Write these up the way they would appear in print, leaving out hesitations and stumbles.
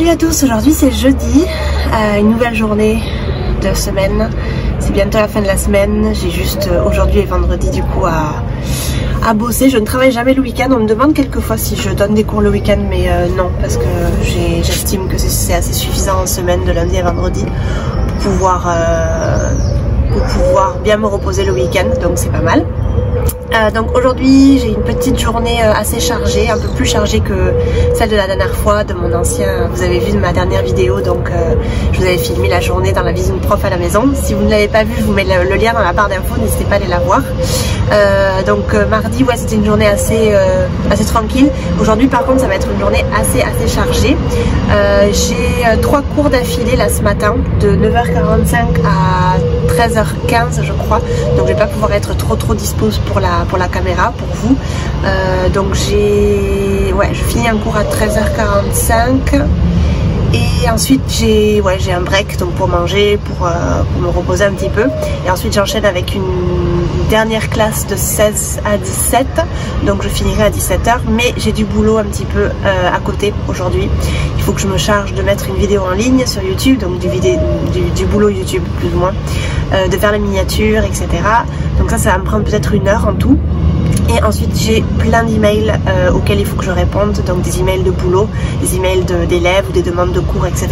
Salut à tous, aujourd'hui c'est jeudi, une nouvelle journée de semaine, c'est bientôt la fin de la semaine, j'ai juste aujourd'hui et vendredi du coup à bosser. Je ne travaille jamais le week-end, on me demande quelquefois si je donne des cours le week-end, mais non, parce que j'estime que c'est assez suffisant en semaine de lundi à vendredi pour pouvoir bien me reposer le week-end, donc c'est pas mal. Donc aujourd'hui j'ai une petite journée assez chargée, un peu plus chargée que celle de la dernière fois, de mon ancien, vous avez vu de ma dernière vidéo, donc je vous avais filmé la journée dans la vision de prof à la maison. Si vous ne l'avez pas vu, je vous mets le lien dans la barre d'infos, n'hésitez pas à aller la voir. Donc mardi, ouais, c'était une journée assez tranquille. Aujourd'hui par contre ça va être une journée assez chargée. J'ai 3 cours d'affilée là ce matin, de 9h45 à 13h15 je crois, donc je vais pas pouvoir être trop dispose pour la caméra, pour vous. Donc je finis un cours à 13h45 et ensuite j'ai un break donc pour manger, pour me reposer un petit peu, et ensuite j'enchaîne avec une dernière classe de 16 à 17, donc je finirai à 17h, mais j'ai du boulot un petit peu à côté aujourd'hui. Il faut que je me charge de mettre une vidéo en ligne sur YouTube, donc du boulot YouTube plus ou moins, de faire la miniature, etc. Donc ça va me prendre peut-être 1 heure en tout. Et ensuite j'ai plein d'emails auxquels il faut que je réponde, donc des emails de boulot, des emails d'élèves ou des demandes de cours, etc.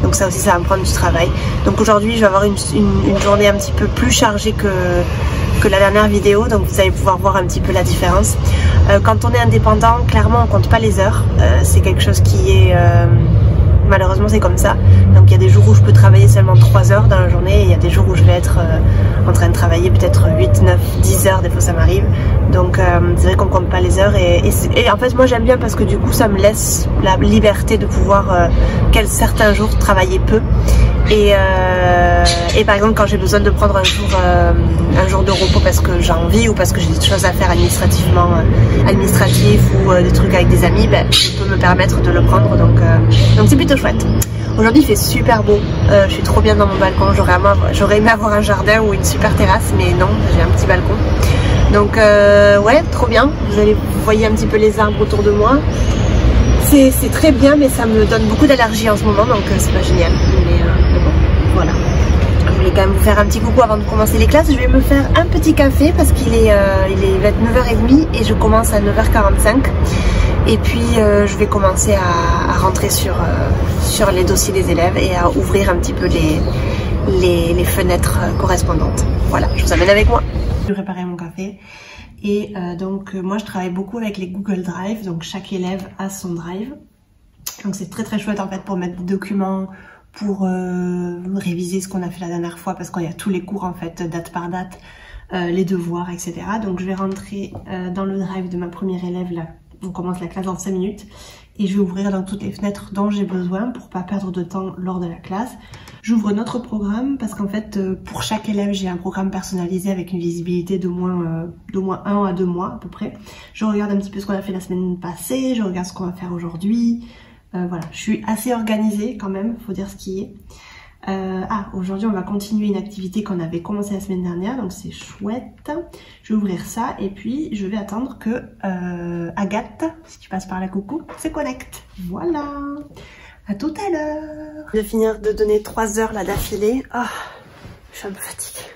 Donc ça aussi ça va me prendre du travail. Donc aujourd'hui je vais avoir une journée un petit peu plus chargée que la dernière vidéo, donc vous allez pouvoir voir un petit peu la différence. Quand on est indépendant, clairement on compte pas les heures, c'est quelque chose qui est... malheureusement c'est comme ça, donc il y a des jours où je peux travailler seulement 3 heures dans la journée, et il y a des jours où je vais être en train de travailler peut-être 8, 9, 10 heures, des fois ça m'arrive. Donc c'est vrai qu'on compte pas les heures, et en fait moi j'aime bien parce que du coup ça me laisse la liberté de pouvoir certains jours travailler peu. Et par exemple quand j'ai besoin de prendre un jour de repos parce que j'ai envie, ou parce que j'ai des choses à faire administratifs ou des trucs avec des amis, ben, je peux me permettre de le prendre, donc c'est plutôt chouette. Aujourd'hui il fait super beau, je suis trop bien dans mon balcon, j'aurais aimé avoir un jardin ou une super terrasse, mais non, j'ai un petit balcon. Donc ouais, trop bien, vous voyez un petit peu les arbres autour de moi. C'est très bien, mais ça me donne beaucoup d'allergie en ce moment, donc c'est pas génial. Mais bon, voilà. Je voulais quand même vous faire un petit coucou avant de commencer les classes. Je vais me faire un petit café parce qu'il est 9h30 et je commence à 9h45. Et puis je vais commencer à rentrer sur les dossiers des élèves et à ouvrir un petit peu les fenêtres correspondantes. Voilà, je vous amène avec moi. Je vais préparer mon café. Et donc moi je travaille beaucoup avec les Google Drive, donc chaque élève a son drive. Donc c'est très chouette en fait pour mettre des documents, pour réviser ce qu'on a fait la dernière fois, parce qu'il y a tous les cours en fait, date par date, les devoirs, etc. Donc je vais rentrer dans le drive de ma première élève là. On commence la classe dans 5 minutes et je vais ouvrir dans toutes les fenêtres dont j'ai besoin pour pas perdre de temps lors de la classe. J'ouvre notre programme parce qu'en fait pour chaque élève j'ai un programme personnalisé avec une visibilité d'au moins 1 à 2 mois à peu près. Je regarde un petit peu ce qu'on a fait la semaine passée, je regarde ce qu'on va faire aujourd'hui. Voilà, je suis assez organisée quand même, faut dire ce qui est. Aujourd'hui on va continuer une activité qu'on avait commencé la semaine dernière, donc c'est chouette. Je vais ouvrir ça et puis je vais attendre que Agathe, si tu passes par là, coucou, se connecte. Voilà, à tout à l'heure. Je vais finir de donner 3 heures là d'affilée. Je suis un peu fatiguée.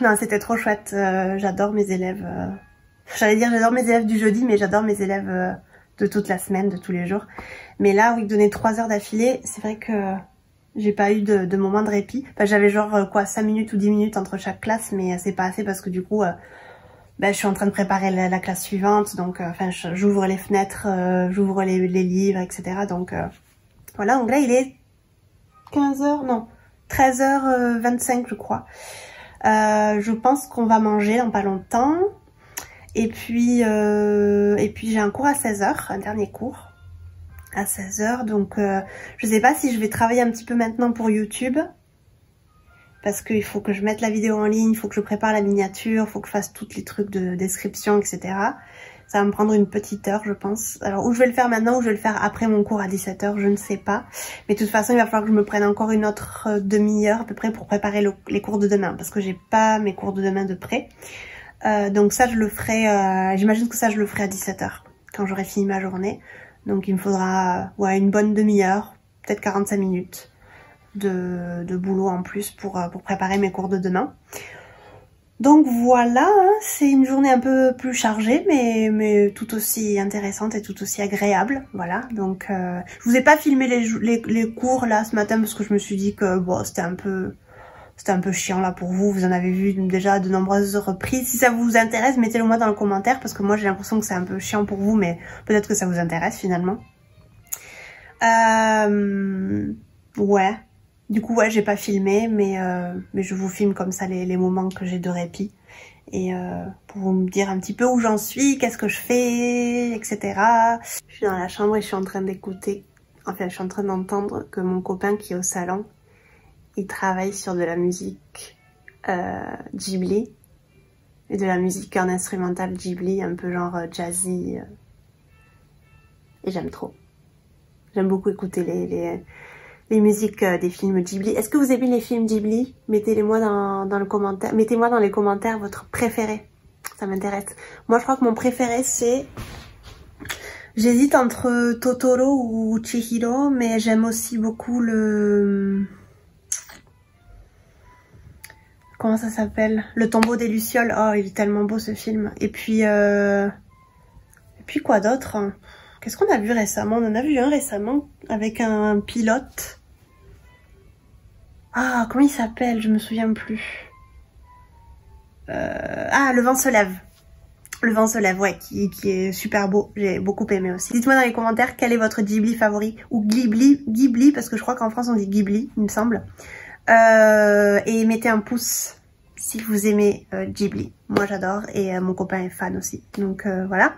Non, c'était trop chouette, j'adore mes élèves. J'allais dire j'adore mes élèves du jeudi, mais j'adore mes élèves de toute la semaine, de tous les jours. Mais là, oui, donner 3 heures d'affilée, c'est vrai que j'ai pas eu de moment de répit. Enfin, j'avais genre 5 minutes ou 10 minutes entre chaque classe, mais c'est pas assez parce que du coup, je suis en train de préparer la classe suivante. Donc, j'ouvre les fenêtres, j'ouvre les livres, etc. Donc, voilà. Donc là, il est 15h, non, 13h25, je crois. Je pense qu'on va manger dans pas longtemps. Et puis j'ai un cours à 16h, un dernier cours à 16h, donc je sais pas si je vais travailler un petit peu maintenant pour YouTube, parce qu'il faut que je mette la vidéo en ligne, il faut que je prépare la miniature, il faut que je fasse tous les trucs de description, etc. Ça va me prendre une petite heure, je pense. Alors, ou je vais le faire maintenant, ou je vais le faire après mon cours à 17h, je ne sais pas. Mais de toute façon, il va falloir que je me prenne encore une autre demi-heure à peu près pour préparer les cours de demain, parce que j'ai pas mes cours de demain de près. Donc ça, je le ferai, j'imagine que ça, je le ferai à 17h, quand j'aurai fini ma journée. Donc il me faudra ouais, une bonne demi-heure, peut-être 45 minutes de boulot en plus pour préparer mes cours de demain. Donc voilà, hein, c'est une journée un peu plus chargée mais tout aussi intéressante et tout aussi agréable. Voilà, donc je vous ai pas filmé les cours là ce matin parce que je me suis dit que bon, c'était un peu chiant là pour vous. Vous en avez vu déjà de nombreuses reprises. Si ça vous intéresse, mettez-le moi dans le commentaire parce que moi j'ai l'impression que c'est un peu chiant pour vous, mais peut-être que ça vous intéresse finalement. Ouais. Du coup, ouais, j'ai pas filmé, mais je vous filme comme ça les moments que j'ai de répit. Et pour vous me dire un petit peu où j'en suis, qu'est-ce que je fais, etc. Je suis dans la chambre et je suis en train d'écouter, enfin je suis en train d'entendre que mon copain qui est au salon, il travaille sur de la musique Ghibli. Et de la musique en instrumental Ghibli, un peu genre jazzy. Et j'aime trop. J'aime beaucoup écouter les musiques des films Ghibli. Est-ce que vous aimez les films Ghibli? Mettez-les-moi dans le commentaire. Mettez-moi dans les commentaires votre préféré. Ça m'intéresse. Moi, je crois que mon préféré, c'est... J'hésite entre Totoro ou Chihiro, mais j'aime aussi beaucoup le... Comment ça s'appelle? Le tombeau des Lucioles. Oh, il est tellement beau ce film. Et puis quoi d'autre? Qu'est-ce qu'on a vu récemment? On en a vu un récemment avec un pilote. Ah, comment il s'appelle? Je me souviens plus. Ah, Le vent se lève. Le vent se lève, ouais, qui est super beau. J'ai beaucoup aimé aussi. Dites-moi dans les commentaires quel est votre Ghibli favori. Ou Ghibli, parce que je crois qu'en France on dit Ghibli, il me semble. Et mettez un pouce si vous aimez Ghibli. Moi j'adore et mon copain est fan aussi. Donc voilà.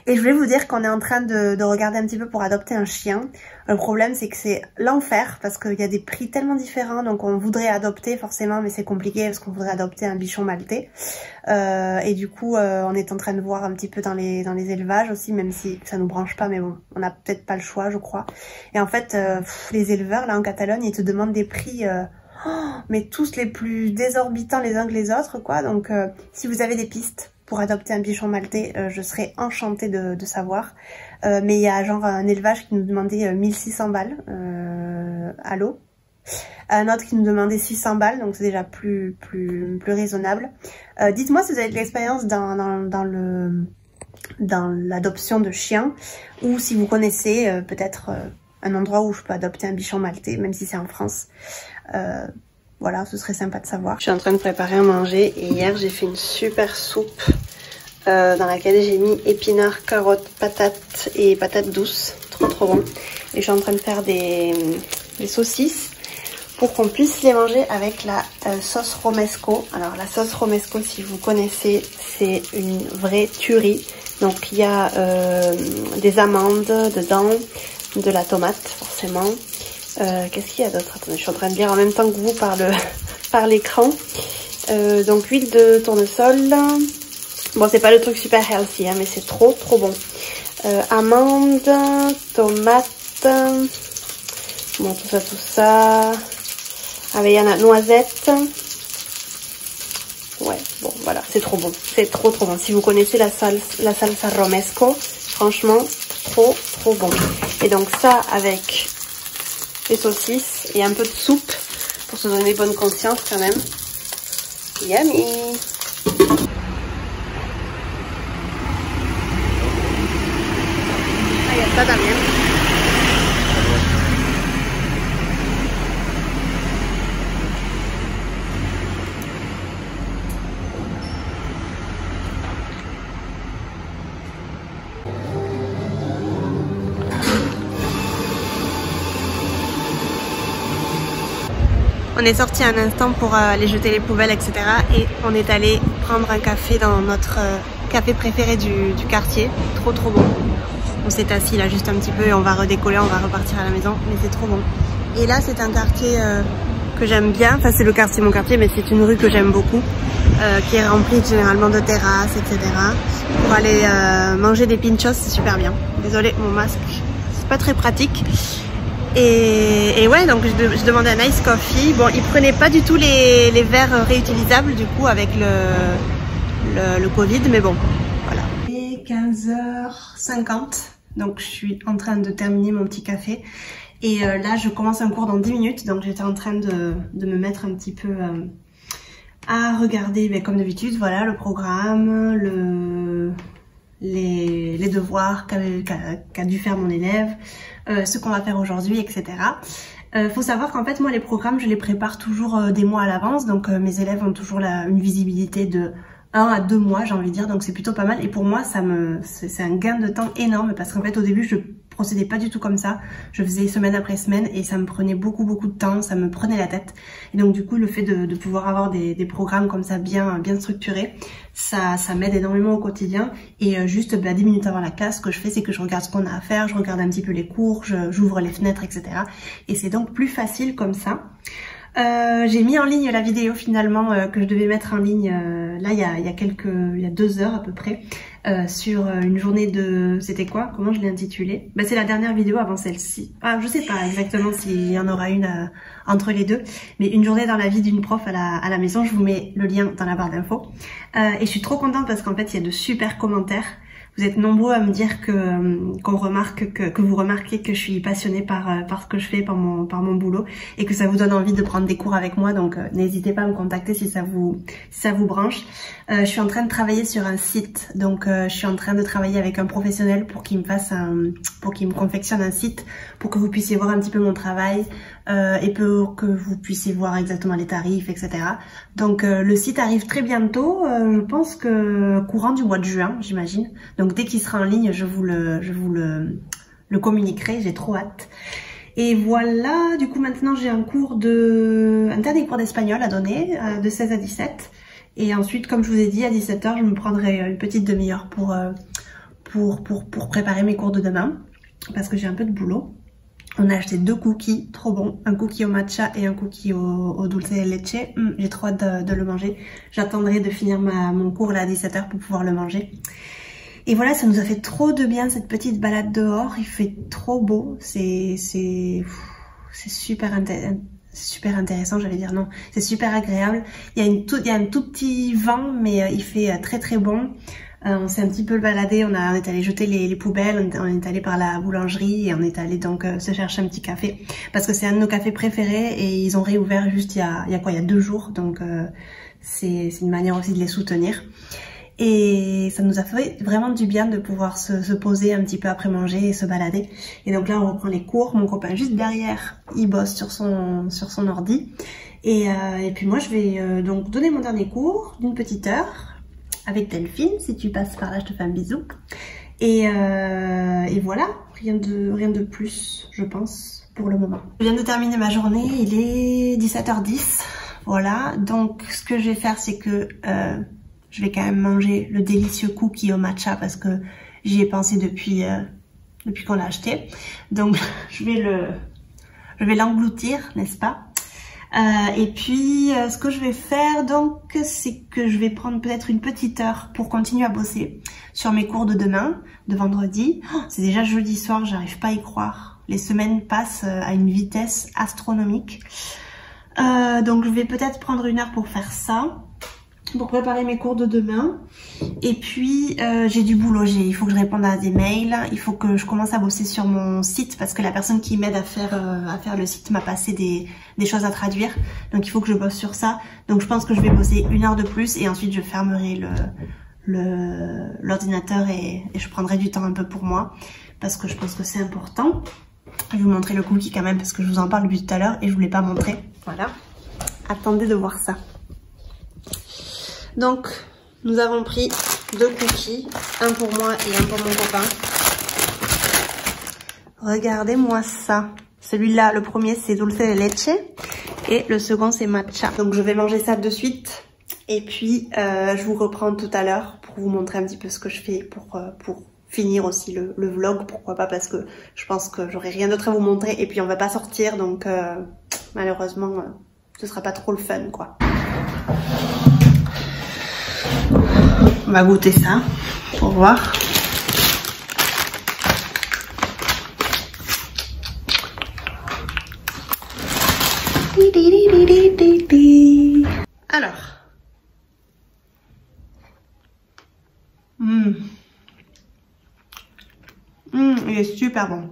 Et je voulais vous dire qu'on est en train de regarder un petit peu pour adopter un chien. Le problème c'est que c'est l'enfer parce qu'il y a des prix tellement différents. Donc on voudrait adopter forcément mais c'est compliqué parce qu'on voudrait adopter un bichon maltais. Et du coup on est en train de voir un petit peu dans les élevages aussi, même si ça nous branche pas, mais bon, on n'a peut-être pas le choix je crois. Et en fait les éleveurs là en Catalogne ils te demandent des prix... mais tous les plus désorbitants les uns que les autres quoi. Donc si vous avez des pistes pour adopter un bichon maltais, je serais enchantée de savoir. Mais il y a genre un élevage qui nous demandait 1600 balles à l'eau, un autre qui nous demandait 600 balles, donc c'est déjà plus raisonnable. Dites-moi si vous avez de l'expérience dans l'adoption de chiens, ou si vous connaissez peut-être un endroit où je peux adopter un bichon maltais, même si c'est en France. Voilà, ce serait sympa de savoir. Je suis en train de préparer à manger et hier j'ai fait une super soupe dans laquelle j'ai mis épinards, carottes, patates et patates douces. Trop bon. Et je suis en train de faire des saucisses pour qu'on puisse les manger avec la sauce romesco. Alors la sauce romesco, si vous connaissez, c'est une vraie tuerie. Donc il y a des amandes dedans, de la tomate forcément. Qu'est-ce qu'il y a d'autre? Attendez, je suis en train de lire en même temps que vous par l'écran. Donc huile de tournesol. Bon, c'est pas le truc super healthy, hein, mais c'est trop bon. Amandes, tomates. Bon, tout ça. Avellana, noisettes. Ouais, bon, voilà, c'est trop bon. C'est trop bon. Si vous connaissez la salsa romesco, franchement, trop bon. Et donc ça avec les saucisses et un peu de soupe pour se donner bonne conscience quand même. Yummy! Ah, il y a ça también. On est sorti un instant pour aller jeter les poubelles, etc. Et on est allé prendre un café dans notre café préféré du quartier. Trop bon. On s'est assis là juste un petit peu et on va redécoller, on va repartir à la maison. Mais c'est trop bon. Et là c'est un quartier que j'aime bien. Enfin c'est mon quartier, mais c'est une rue que j'aime beaucoup. Qui est remplie généralement de terrasses, etc. Pour aller manger des pinchos, c'est super bien. Désolée, mon masque, c'est pas très pratique. Et ouais, donc je demandais un ice coffee. Bon, ils prenaient pas du tout les verres réutilisables du coup avec le Covid, mais bon, voilà. Et 15h50, Donc je suis en train de terminer mon petit café. Et là je commence un cours dans 10 minutes. Donc j'étais en train de me mettre un petit peu à regarder, mais comme d'habitude, voilà, le programme, les devoirs qu'a dû faire mon élève, ce qu'on va faire aujourd'hui, etc. Faut savoir qu'en fait moi les programmes je les prépare toujours des mois à l'avance, donc mes élèves ont toujours une visibilité de 1 à 2 mois, j'ai envie de dire, donc c'est plutôt pas mal. Et pour moi c'est un gain de temps énorme, parce qu'en fait au début je procédais pas du tout comme ça, je faisais semaine après semaine et ça me prenait beaucoup de temps, ça me prenait la tête. Et donc du coup le fait de pouvoir avoir des programmes comme ça bien structurés, ça m'aide énormément au quotidien. Et juste 10 minutes avant la classe, ce que je fais c'est que je regarde ce qu'on a à faire, je regarde un petit peu les cours, j'ouvre les fenêtres, etc. Et c'est donc plus facile comme ça. J'ai mis en ligne la vidéo finalement que je devais mettre en ligne là il y a 2 heures à peu près, sur une journée de... C'était quoi? Comment je l'ai intitulé? Bah, c'est la dernière vidéo avant celle-ci. Ah, je sais pas exactement s'il y en aura une entre les deux, mais une journée dans la vie d'une prof à la maison. Je vous mets le lien dans la barre d'infos. Et je suis trop contente parce qu'en fait il y a de super commentaires. Vous êtes nombreux à me dire que vous remarquez que je suis passionnée par ce que je fais, par mon boulot, et que ça vous donne envie de prendre des cours avec moi. Donc n'hésitez pas à me contacter si ça vous branche. Je suis en train de travailler sur un site, donc je suis en train de travailler avec un professionnel pour qu'il me confectionne un site, pour que vous puissiez voir un petit peu mon travail, et pour que vous puissiez voir exactement les tarifs, etc. Donc le site arrive très bientôt, je pense que courant du mois de juin, j'imagine. Donc dès qu'il sera en ligne, je vous le communiquerai, j'ai trop hâte. Et voilà, du coup maintenant j'ai un dernier cours d'espagnol à donner, de 16 à 17. Et ensuite, comme je vous ai dit, à 17 h, je me prendrai une petite demi-heure pour préparer mes cours de demain, parce que j'ai un peu de boulot. On a acheté 2 cookies, trop bons, un cookie au matcha et un cookie au dulce de leche. J'ai trop hâte de le manger. J'attendrai de finir mon cours là à 17 h pour pouvoir le manger. Et voilà, ça nous a fait trop de bien cette petite balade dehors. Il fait trop beau, c'est super intéressant, j'allais dire non, c'est super agréable. Il y a un tout petit vent, mais il fait très bon. On s'est un petit peu baladé, on est allé jeter les poubelles, on est allé par la boulangerie et on est allé donc se chercher un petit café, parce que c'est un de nos cafés préférés et ils ont réouvert juste il y a 2 jours, donc c'est une manière aussi de les soutenir. Et ça nous a fait vraiment du bien de pouvoir se poser un petit peu après manger et se balader. Et donc là on reprend les cours, mon copain juste derrière, il bosse sur son ordi. Et puis moi je vais donc donner mon dernier cours d'une petite heure avec Delphine. Si tu passes par là, je te fais un bisou. Et voilà, rien de plus, je pense, pour le moment. Je viens de terminer ma journée, il est 17 h 10. Voilà, donc ce que je vais faire, c'est que je vais quand même manger le délicieux cookie au matcha, parce que j'y ai pensé depuis qu'on l'a acheté. Donc je vais l'engloutir, n'est-ce pas? Et puis ce que je vais faire donc, c'est que je vais prendre peut-être une petite heure pour continuer à bosser sur mes cours de demain, de vendredi. Oh, c'est déjà jeudi soir, j'arrive pas à y croire. Les semaines passent à une vitesse astronomique. Donc je vais peut-être prendre une heure pour faire ça, pour préparer mes cours de demain. Et puis j'ai du boulot, il faut que je réponde à des mails, il faut que je commence à bosser sur mon site, parce que la personne qui m'aide à faire le site m'a passé des choses à traduire, donc il faut que je bosse sur ça. Donc je pense que je vais bosser 1 heure de plus et ensuite je fermerai l'ordinateur et je prendrai du temps un peu pour moi, parce que je pense que c'est important. Je vais vous montrer le cookie quand même, parce que je vous en parle depuis tout à l'heure et je vous l'ai pas montré. Voilà, attendez de voir ça. Donc nous avons pris 2 cookies, un pour moi et un pour mon copain. Regardez-moi ça. Celui-là, le premier c'est dulce de leche et le second c'est matcha. Donc je vais manger ça de suite et puis je vous reprends tout à l'heure pour vous montrer un petit peu ce que je fais pour finir aussi le vlog, pourquoi pas, parce que je pense que j'aurai rien d'autre à vous montrer et puis on va pas sortir, donc malheureusement ce sera pas trop le fun quoi. On va goûter ça pour voir. Alors. Il est super bon.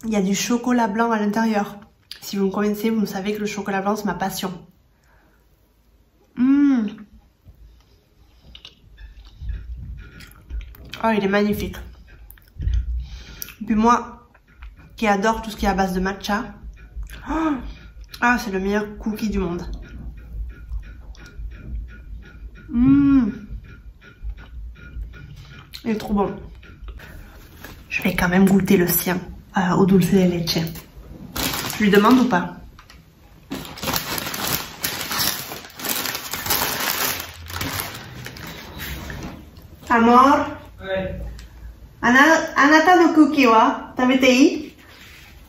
Il y a du chocolat blanc à l'intérieur. Si vous me connaissez, vous savez que le chocolat blanc, c'est ma passion. Oh, il est magnifique. Et puis moi, qui adore tout ce qui est à base de matcha, ah, c'est le meilleur cookie du monde. Il est trop bon. Je vais quand même goûter le sien au dulce de leche. Je lui demande ou pas? Amor? Anata no cookie wa tabete ii?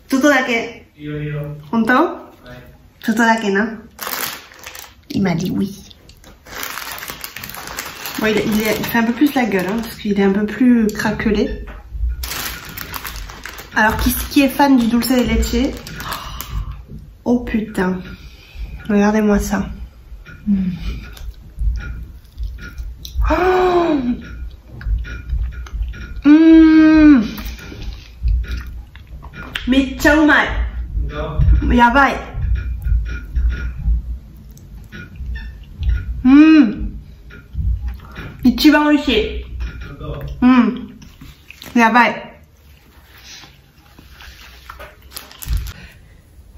Tutto dake? Honto? Tutto dake na? Il m'a dit oui. Bon, il fait un peu plus la gueule, hein, parce qu'il est un peu plus craquelé. Alors, qui est fan du dulce de leche? Oh putain. Regardez-moi ça. Meccha umai. Yabai. Ichiban oishii. Yabai.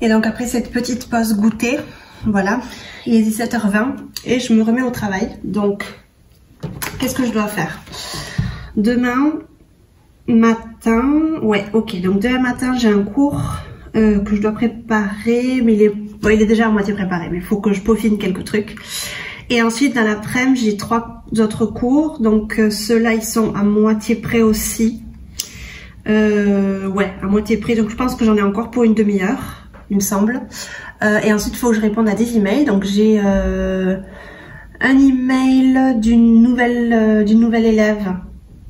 Et donc après cette petite pause goûter, voilà, il est 17h20 et je me remets au travail. Donc, qu'est-ce que je dois faire? Demain matin, ouais, ok. Donc demain matin, j'ai un cours que je dois préparer, mais il est déjà à moitié préparé, mais il faut que je peaufine quelques trucs. Et ensuite, dans l'après-midi, j'ai 3 autres cours. Donc ceux-là, ils sont à moitié prêts aussi. Ouais, à moitié prêts. Donc je pense que j'en ai encore pour une demi-heure, il me semble. Et ensuite, il faut que je réponde à des emails. Donc j'ai un email d'une nouvelle élève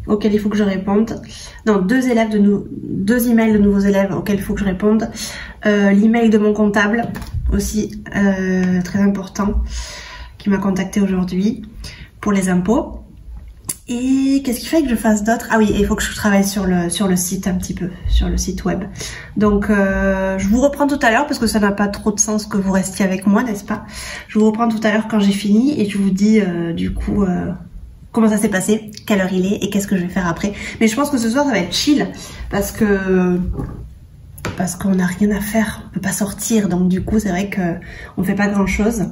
auquel il faut que je réponde. Non, deux emails de nouveaux élèves auxquels il faut que je réponde. L'email de mon comptable aussi, très important, qui m'a contacté aujourd'hui pour les impôts. Et qu'est-ce qu'il fait que je fasse d'autre? Ah oui, il faut que je travaille sur le site un petit peu, sur le site web. Donc je vous reprends tout à l'heure parce que ça n'a pas trop de sens que vous restiez avec moi, n'est-ce pas? Je vous reprends tout à l'heure quand j'ai fini et je vous dis du coup comment ça s'est passé, quelle heure il est et qu'est-ce que je vais faire après. Mais je pense que ce soir ça va être chill parce qu'on n'a rien à faire, on peut pas sortir, donc du coup c'est vrai que on fait pas grand chose.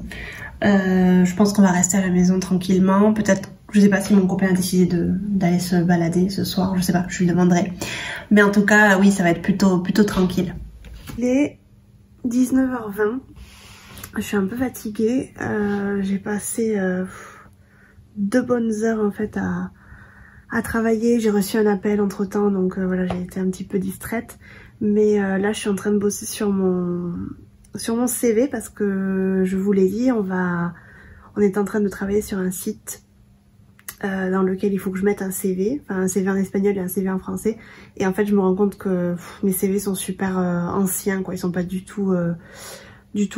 Je pense qu'on va rester à la maison tranquillement. Peut-être, je sais pas si mon copain a décidé d'aller se balader ce soir, je sais pas, je lui demanderai. Mais en tout cas, oui, ça va être plutôt tranquille. Il est 19h20. Je suis un peu fatiguée. J'ai passé 2 bonnes heures en fait à travailler. J'ai reçu un appel entre temps, donc voilà, j'ai été un petit peu distraite. Mais là, je suis en train de bosser sur mon CV parce que je vous l'ai dit, on est en train de travailler sur un site dans lequel il faut que je mette un CV, enfin un CV en espagnol et un CV en français. Et en fait, je me rends compte que mes CV sont super anciens, quoi. Ils sont pas du tout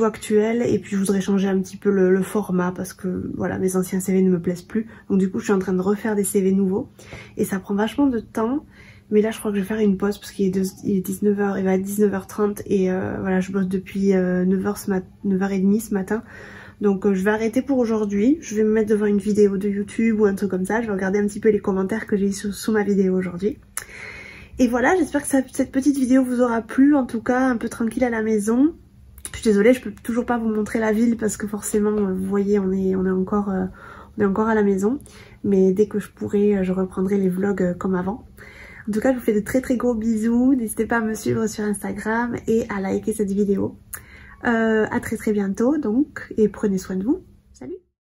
actuels. Et puis, je voudrais changer un petit peu le format parce que voilà, mes anciens CV ne me plaisent plus. Donc du coup, je suis en train de refaire des CV nouveaux et ça prend vachement de temps. Mais là, je crois que je vais faire une pause parce qu'il est 19h, il va être 19h30 et voilà, je bosse depuis 9h30 ce matin. Donc je vais arrêter pour aujourd'hui. Je vais me mettre devant une vidéo de YouTube ou un truc comme ça. Je vais regarder un petit peu les commentaires que j'ai eu sous ma vidéo aujourd'hui. Et voilà, j'espère que cette petite vidéo vous aura plu. En tout cas, un peu tranquille à la maison. Je suis désolée, je peux toujours pas vous montrer la ville parce que forcément, vous voyez, on est encore à la maison. Mais dès que je pourrai, je reprendrai les vlogs comme avant. En tout cas, je vous fais de très gros bisous. N'hésitez pas à me suivre sur Instagram et à liker cette vidéo. À très bientôt donc, et prenez soin de vous.